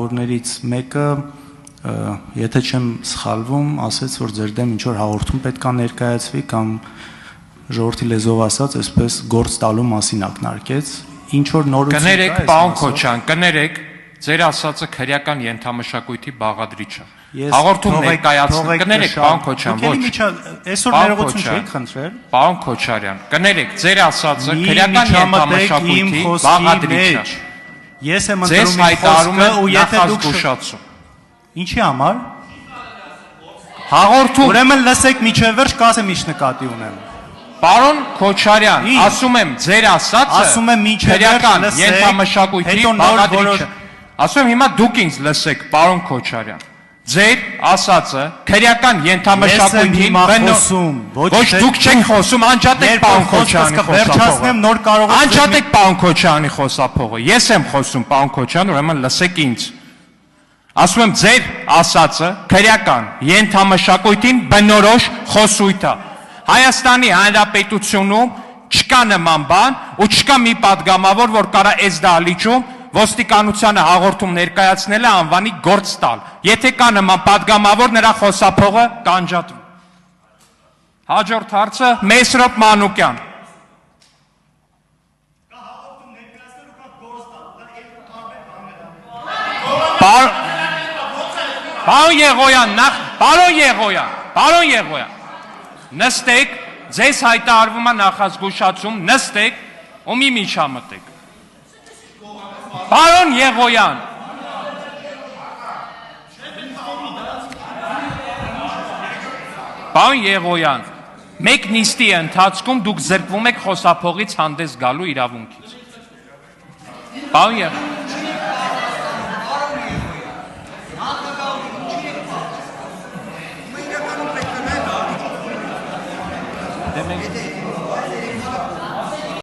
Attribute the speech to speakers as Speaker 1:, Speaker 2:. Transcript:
Speaker 1: Օրներից մեկը, եթե չեմ սխալվում, ասեց, որ ձեր դեմ ինչ-որ հաղորդում պետք է ներկայացվի կամ ժողովրդի լեզվով ասած, այսպես գործ տալու մասին ակնարկեց, ինչ-որ նորություն կա։
Speaker 2: Կներեք, պարոն Քոչարյան, կներեք, ձեր ասածը քրեական ենթամշակույթի բաղադրիչ է։ Հաղորդում ներկայացնում, կներեք, պարոն Քոչարյան, ոչ։
Speaker 1: Այսօր ներողություն չեք խնդրել։
Speaker 2: Պարոն Քոչարյան, կներեք, ձեր ասածը քրեական ենթամշակույթի բաղադրիչ է։
Speaker 1: Ես եմ
Speaker 2: Ձեզ
Speaker 1: ընտրում իմ խոսքը ու եթե դուք
Speaker 2: զգուշացում։
Speaker 1: Ինչի համար։
Speaker 2: Հաղորդում։
Speaker 1: Ուրեմն լսեք միջև վերջ, կասեմ ինչ նկատի ունեմ։
Speaker 2: Պարոն Քոչարյան, ասում եմ ձեր ասածը քրեական ենթամշակույթի բաղադրիչ է։ Ասում եմ հիմա դուք ինձ լսեք, պարոն Քոչարյան։ Ձեր ասածը քրեական ենթամշակույթին ոչ դուք չեք խոսում, անջատեք պարոն Քոչարյանի
Speaker 1: վերջացնեմ նոր կարող եք
Speaker 2: անջատեք պարոն Քոչարյանի խոսափողը։ Ես եմ խոսում, պարոն Քոչարյան, ուրեմն լսեք ինձ։ Ասում եմ ձեր ասածը քրեական ենթամշակույթին բնորոշ խոսույթ է։ Հայաստանի Հանրապետությունում չկա նման բան ու չկա մի պատգամավոր, որ կարա այս դահլիճում ոստիկանությանը հաղորդում ներկայացնել է անվանի գործ տալ։ Եթե կա նման պատգամավոր, նրա խոսափողը կանջատվի։ Հաջորդ հարցը Մեսրոպ Մանուկյան։ Պարոն Եղոյան, նստեք, ձեզ հայտարարվում է նախազգուշացում, նստեք ու մի միջամտեք։ Պարոն Եղոյան, մեկ նիստի ընթացքում դուք զրկվում եք խոսափողից հանդես գալու իրավունքից։ Պարոն Եղոյան։